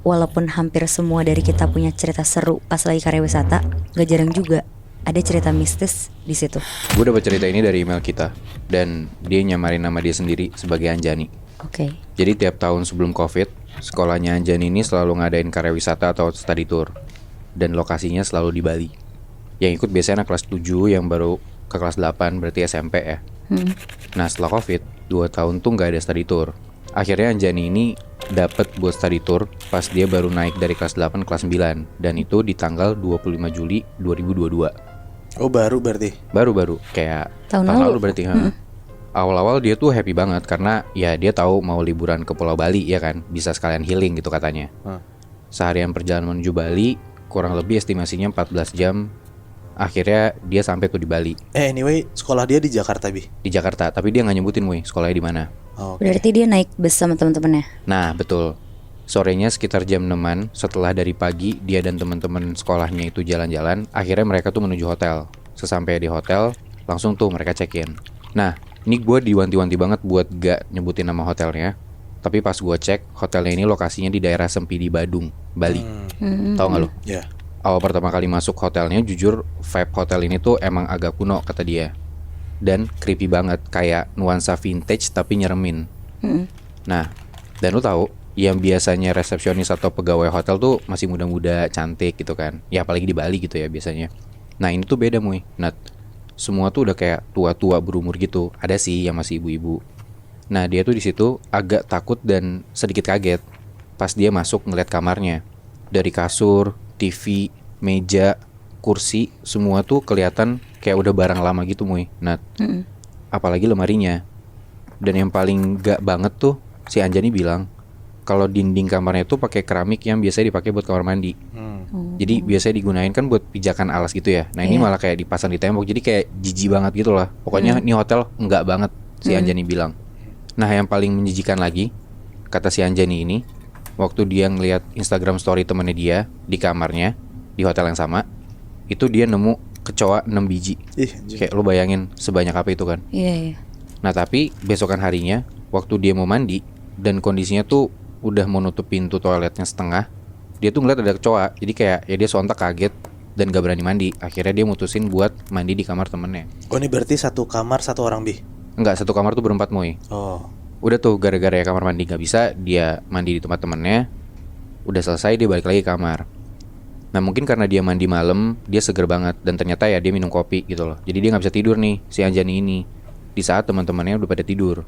walaupun hampir semua dari kita punya cerita seru pas lagi karya wisata, gak jarang juga ada cerita mistis di situ. Gue dapat cerita ini dari email kita, dan dia nyamarin nama dia sendiri sebagai Anjani. Oke. Jadi tiap tahun sebelum COVID, sekolahnya Anjani ini selalu ngadain karya wisata atau study tour, dan lokasinya selalu di Bali. Yang ikut biasanya anak kelas 7 yang baru ke kelas 8, berarti SMP ya. Nah setelah COVID, 2 tahun tuh gak ada study tour. Akhirnya Anjani ini dapat buat study tour pas dia baru naik dari kelas 8 ke kelas 9, dan itu di tanggal 25 Juli 2022. Oh baru berarti. Tahun Tahun lalu berarti. Awal-awal dia tuh happy banget karena ya dia tahu mau liburan ke Pulau Bali ya kan, bisa sekalian healing gitu katanya. Seharian perjalanan menuju Bali, kurang lebih estimasinya 14 jam. Akhirnya dia sampai tuh di Bali. Anyway, sekolah dia di Jakarta, Bi. Di Jakarta, tapi dia nggak nyebutin sekolahnya di mana. Oh, oke. Berarti dia naik bus sama teman-temannya. Nah betul. Sorenya sekitar jam 6-an, setelah dari pagi dia dan teman-teman sekolahnya itu jalan-jalan, akhirnya mereka tuh menuju hotel. Sesampai di hotel, langsung tuh mereka check-in. Nah, ini gue diwanti-wanti banget buat gak nyebutin nama hotelnya. Tapi pas gue cek, hotelnya ini lokasinya di daerah Sempidi Badung, Bali. Tahu nggak lo? Ya. Awal pertama kali masuk hotelnya, jujur vibe hotel ini tuh emang agak kuno kata dia. Dan creepy banget, kayak nuansa vintage tapi nyeremin. Nah, dan lu tahu yang biasanya resepsionis atau pegawai hotel tuh masih muda-muda, cantik gitu kan. Ya apalagi di Bali gitu ya biasanya. Nah ini tuh beda Nat. Semua tuh udah kayak tua-tua berumur gitu. Ada sih yang masih ibu-ibu. Nah dia tuh di situ agak takut dan sedikit kaget pas dia masuk ngeliat kamarnya. Dari kasur, TV, meja, kursi, semua tuh kelihatan kayak udah barang lama gitu Nat. Apalagi lemarinya. Dan yang paling gak banget tuh si Anjani bilang kalau dinding kamarnya itu pakai keramik yang biasanya dipakai buat kamar mandi. Jadi biasanya digunain kan buat pijakan alas gitu ya. Nah ini malah kayak dipasang di tembok. Jadi kayak jijik banget gitu lah. Pokoknya ini hotel enggak banget si Anjani bilang. Nah yang paling menjijikan lagi, kata si Anjani ini, waktu dia ngeliat Instagram story temennya dia di kamarnya di hotel yang sama, itu dia nemu kecoa 6 biji. Kayak lu bayangin sebanyak apa itu kan. Iya. Nah tapi besokan harinya, waktu dia mau mandi dan kondisinya tuh udah mau nutup pintu toiletnya setengah, dia tuh ngeliat ada kecoa. Jadi kayak ya dia sontak kaget dan gak berani mandi. Akhirnya dia mutusin buat mandi di kamar temennya. Oh ini berarti satu kamar satu orang, Bi? Enggak, satu kamar tuh berempat Oh. Udah tuh gara-gara ya kamar mandi gak bisa, dia mandi di tempat temennya. Udah selesai dia balik lagi ke kamar. Nah mungkin karena dia mandi malam, dia seger banget. Dan ternyata ya dia minum kopi gitu loh. Jadi dia gak bisa tidur nih si Anjani ini di saat teman-temannya udah pada tidur.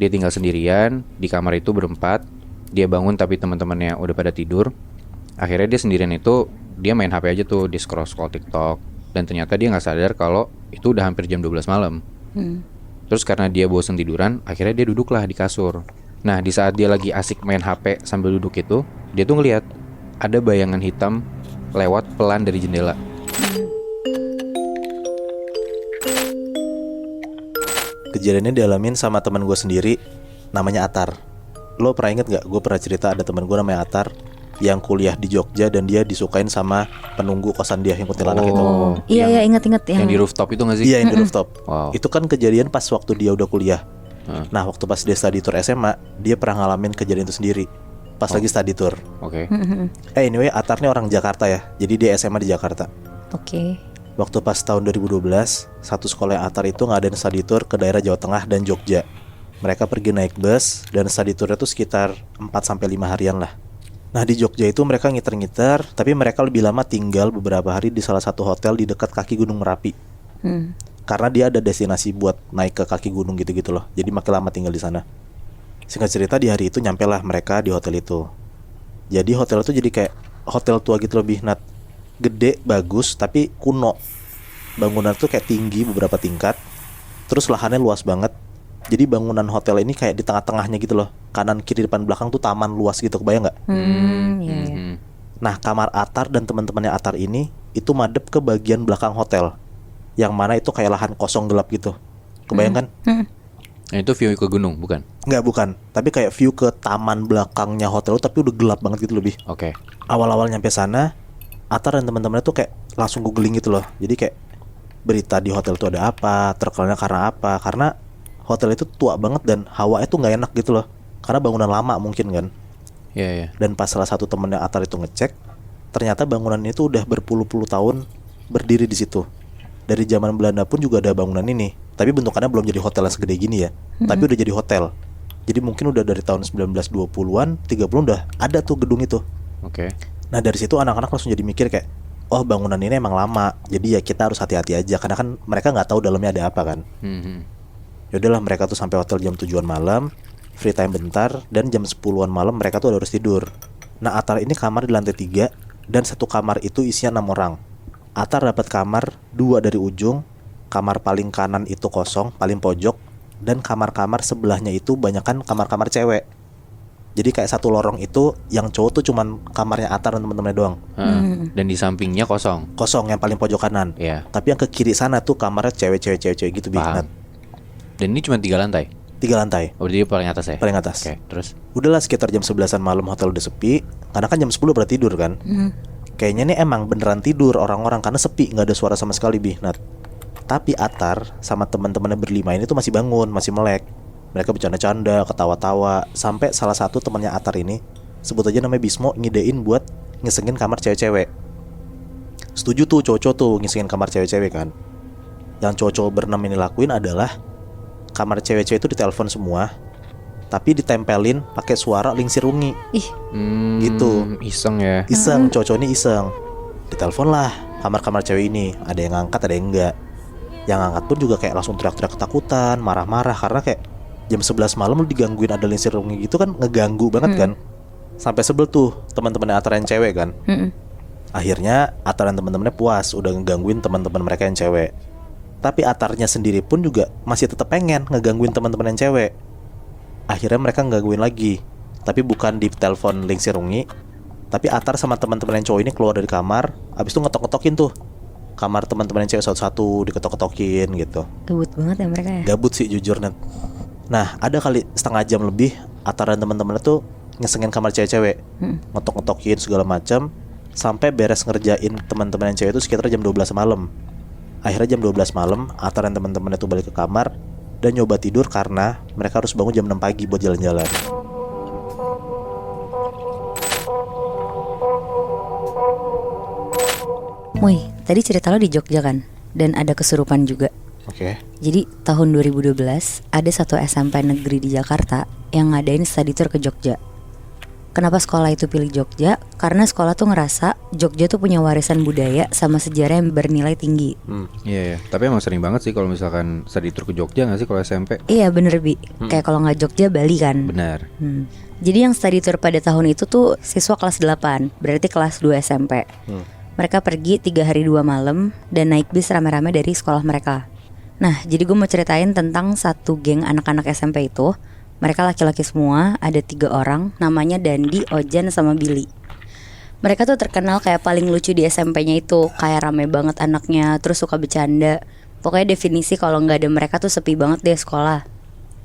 Dia tinggal sendirian di kamar itu berempat. Dia bangun tapi teman-temannya udah pada tidur. Akhirnya dia sendirian itu, dia main HP aja tuh, di scroll TikTok. Dan ternyata dia gak sadar kalau itu udah hampir jam 12 malam. Terus karena dia bosan tiduran, akhirnya dia duduklah di kasur. Nah di saat dia lagi asik main HP sambil duduk itu, dia tuh ngeliat ada bayangan hitam lewat pelan dari jendela. Kejadiannya dialamin sama teman gue sendiri, namanya Atar. Lo pernah inget gak? Gue pernah cerita ada teman gue namanya Atar yang kuliah di Jogja dan dia disukain sama penunggu kosan dia yang kuntilanak itu. Iya ingat Yang di rooftop itu gak sih? Iya yang di rooftop. Wow. Itu kan kejadian pas waktu dia udah kuliah. Nah waktu pas dia study tour SMA, dia pernah ngalamin kejadian itu sendiri pas lagi study tour. Oke. Anyway, Atar nih orang Jakarta ya. Jadi dia SMA di Jakarta. Oke. Waktu pas tahun 2012, satu sekolah yang Atar itu ngadain study tour ke daerah Jawa Tengah dan Jogja. Mereka pergi naik bus dan study tournya tuh sekitar 4-5 harian lah. Nah di Jogja itu mereka ngiter-ngiter, tapi mereka lebih lama tinggal beberapa hari di salah satu hotel di dekat kaki Gunung Merapi. Karena dia ada destinasi buat naik ke kaki gunung gitu-gitu loh. Jadi makin lama tinggal di sana. Singkat cerita di hari itu nyampelah mereka di hotel itu. Jadi hotel itu jadi kayak hotel tua gitu lebih Nat. Gede, bagus, tapi kuno. Bangunan tuh kayak tinggi beberapa tingkat. Terus lahannya luas banget. Jadi bangunan hotel ini kayak di tengah-tengahnya gitu loh. Kanan, kiri, depan, belakang tuh taman luas gitu. Kebayang gak? Iya. Nah kamar Atar dan teman-temannya Atar ini itu madep ke bagian belakang hotel. Yang mana itu kayak lahan kosong gelap gitu. Kebayang kan? Nah, itu view ke gunung bukan? Enggak, bukan. Tapi kayak view ke taman belakangnya hotel tapi udah gelap banget gitu lebih. Oke. Awal-awal nyampe sana, Atar dan teman-temannya tuh kayak langsung googling gitu loh. Jadi kayak berita di hotel itu ada apa, terkenalnya karena apa. Karena hotel itu tua banget dan hawanya tuh gak enak gitu loh. Karena bangunan lama mungkin kan. Iya, iya. Dan pas salah satu temennya Atar itu ngecek, ternyata bangunan itu udah berpuluh-puluh tahun berdiri di situ. Dari zaman Belanda pun juga ada bangunan ini, tapi bentukannya belum jadi hotel yang segede gini ya. Tapi udah jadi hotel. Jadi mungkin udah dari tahun 1920-an, 30 udah ada tuh gedung itu. Oke. Nah dari situ anak-anak langsung jadi mikir kayak, oh bangunan ini emang lama, jadi ya kita harus hati-hati aja, karena kan mereka nggak tahu dalamnya ada apa kan. Yaudahlah mereka tuh sampai hotel jam 7-an malam, free time bentar, dan jam 10-an malam mereka tuh udah harus tidur. Nah Atar ini kamar di lantai 3, dan satu kamar itu isinya 6 orang. Atar dapat kamar 2 dari ujung, kamar paling kanan itu kosong, paling pojok, dan kamar-kamar sebelahnya itu banyakan kamar-kamar cewek. Jadi kayak satu lorong itu yang cowok tuh cuman kamarnya Atar dan temen-temennya doang. Dan di sampingnya kosong. Kosong yang paling pojok kanan. Iya. Tapi yang ke kiri sana tuh kamarnya cewek-cewek gitu Paham. Nat. Dan ini cuma 3 lantai. 3 lantai, Oh, dia paling atas ya? paling atas. Oke, terus? Udahlah sekitar jam 11-an malam hotel udah sepi, karena kan jam 10 pada tidur kan. Kayaknya nih emang beneran tidur orang-orang karena sepi, nggak ada suara sama sekali Nat. Tapi Atar sama teman-temannya berlima ini tuh masih bangun, masih melek. Mereka bercanda-canda, ketawa-tawa, sampai salah satu temannya Atar ini, sebut aja namanya Bismo, ngidein buat ngisengin kamar cewek-cewek. Setuju tuh cowok-cowok tuh ngisengin kamar cewek-cewek kan. Yang cowok-cowok berenam ini lakuin adalah kamar cewek-cewek itu ditelepon semua, tapi ditempelin pakai suara lingsir ungi. Ih, Gitu. Iseng ya. Iseng, cowok ini iseng. Ditelepon lah kamar-kamar cewek ini. Ada yang ngangkat, ada yang enggak. Yang ngangkat pun juga kayak langsung teriak-teriak ketakutan, marah-marah. Karena kayak jam 11 malam lu digangguin ada lingsir ungi gitu kan, ngeganggu banget kan. Sampai sebel tuh teman-temannya Atar yang cewek kan. Akhirnya Atar dan teman-temannya puas udah ngegangguin teman-teman mereka yang cewek. Tapi Atarnya sendiri pun juga masih tetap pengen ngegangguin teman-teman yang cewek. Akhirnya mereka ngegangguin lagi, tapi bukan di telepon lingsir ungi, tapi Atar sama teman-teman yang cowok ini keluar dari kamar, abis itu ngetok-ngetokin tuh kamar teman-teman yang cewek satu-satu, diketok-ketokin gitu. gabut banget ya mereka ya. Gabut sih jujur Nat. Nah ada kali setengah jam lebih Atar dan teman-temannya tuh ngesengin kamar cewek-cewek, ngetok-ngetokin segala macam, sampai beres ngerjain teman-teman yang cewek itu sekitar jam 12 malam. Akhirnya jam 12 malam Atar dan teman-temannya tuh balik ke kamar dan nyoba tidur karena mereka harus bangun jam 6 pagi buat jalan-jalan. Wih, tadi cerita lo di Jogja kan? Dan ada kesurupan juga. Oke. Jadi tahun 2012 ada satu SMP negeri di Jakarta yang ngadain study tour ke Jogja. Kenapa sekolah itu pilih Jogja? Karena sekolah tuh ngerasa Jogja tuh punya warisan budaya sama sejarah yang bernilai tinggi. Iya, iya. Tapi emang sering banget sih kalau misalkan study tour ke Jogja nggak sih kalau SMP? Iya bener Bi, kayak kalau nggak Jogja Bali kan. Benar. Jadi yang study tour pada tahun itu tuh siswa kelas 8, berarti kelas 2 SMP. Mereka pergi 3 hari 2 malam dan naik bis rame-rame dari sekolah mereka. Nah jadi gue mau ceritain tentang satu geng anak-anak SMP itu. Mereka laki-laki semua, ada 3 orang, namanya Dandi, Ojan, sama Billy. Mereka tuh terkenal kayak paling lucu di SMP-nya itu, kayak rame banget anaknya, terus suka bercanda. Pokoknya definisi kalau nggak ada mereka tuh sepi banget deh sekolah.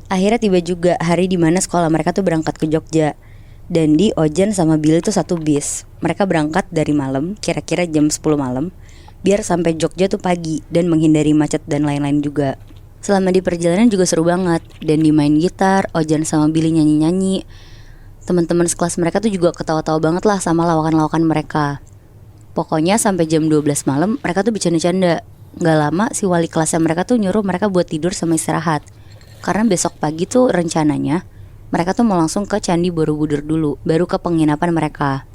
Akhirnya tiba juga hari dimana sekolah mereka tuh berangkat ke Jogja. Dandi, Ojan, sama Billy tuh satu bis. Mereka berangkat dari malam, kira-kira jam 10 malam, biar sampai Jogja tuh pagi dan menghindari macet dan lain-lain juga. Selama di perjalanan juga seru banget. Dandi main gitar, Ojan sama Billy nyanyi-nyanyi. Teman-teman sekelas mereka tuh juga ketawa-tawa banget lah sama lawakan-lawakan mereka. Pokoknya sampai jam 12 malam mereka tuh bercanda-canda. Gak lama si wali kelasnya mereka tuh nyuruh mereka buat tidur sama istirahat. Karena besok pagi tuh rencananya mereka tuh mau langsung ke Candi Borobudur dulu, baru ke penginapan mereka.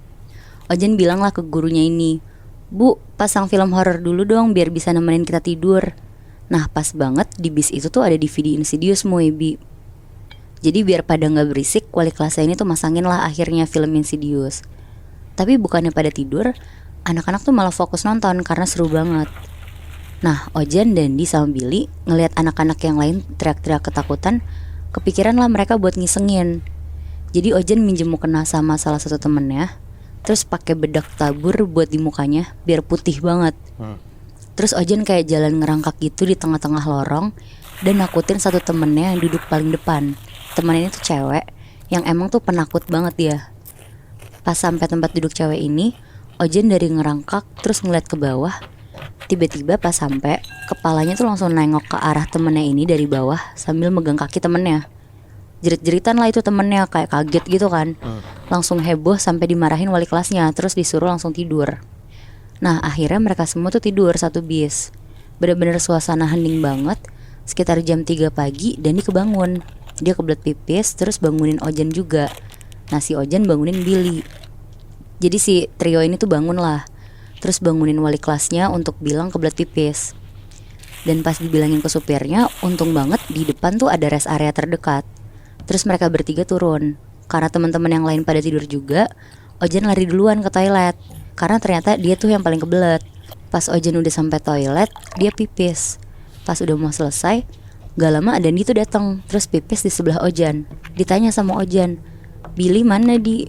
Ojan bilang lah ke gurunya ini, "Bu, pasang film horor dulu dong biar bisa nemenin kita tidur." Nah pas banget di bis itu tuh ada DVD Insidious Moebi. Jadi biar pada gak berisik, wali kelasnya ini tuh masangin lah akhirnya film Insidious. Tapi bukannya pada tidur, anak-anak tuh malah fokus nonton karena seru banget. Nah Ojan, Dandi sama Billy ngelihat anak-anak yang lain teriak-teriak ketakutan, kepikiran lah mereka buat ngisengin. Jadi Ojan minjem mukena sama salah satu temennya, terus pakai bedak tabur buat di mukanya biar putih banget. Terus Ojan kayak jalan ngerangkak gitu di tengah-tengah lorong dan nakutin satu temennya yang duduk paling depan. Temennya itu cewek yang emang tuh penakut banget dia. Pas sampai tempat duduk cewek ini, Ojan dari ngerangkak terus ngeliat ke bawah. Tiba-tiba pas sampai, kepalanya tuh langsung nengok ke arah temennya ini dari bawah sambil megang kaki temennya. Jerit-jeritan lah itu temennya, kayak kaget gitu kan. langsung heboh sampai dimarahin wali kelasnya, terus disuruh langsung tidur. Nah akhirnya mereka semua tuh tidur satu bis. Bener-bener suasana hening banget. Sekitar jam 3 pagi Dandi kebangun. Dia kebelet pipis, terus bangunin Ojan juga. Nah si Ojan bangunin Billy. Jadi si trio ini tuh bangun lah. Terus bangunin wali kelasnya untuk bilang kebelet pipis. Dan pas dibilangin ke supirnya, untung banget di depan tuh ada rest area terdekat. Terus mereka bertiga turun. Karena teman-teman yang lain pada tidur juga, Ojan lari duluan ke toilet. Karena ternyata dia tuh yang paling kebelet. Pas Ojan udah sampai toilet, dia pipis. Pas udah mau selesai, gak lama Dandi tuh datang, terus pipis di sebelah Ojan. Ditanya sama Ojan, Billy mana Di?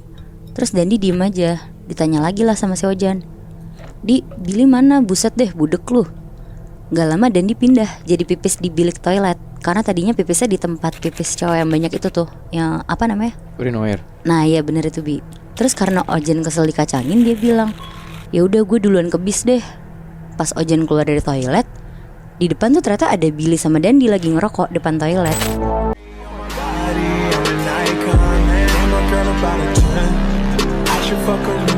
Terus Dandi diem aja. Ditanya lagi lah sama si Ojan, Di, Billy mana? Buset deh, budek lu. Gak lama Dandi pindah jadi pipis di bilik toilet. Karena tadinya pipisnya di tempat pipis cowok yang banyak itu tuh, yang apa namanya? Urinoir. Nah iya bener itu Bi. Terus karena Ojan kesel dikacangin, dia bilang, ya udah gue duluan ke bis deh. Pas Ojan keluar dari toilet, di depan tuh ternyata ada Billy sama Dandi lagi ngerokok depan toilet. Fuck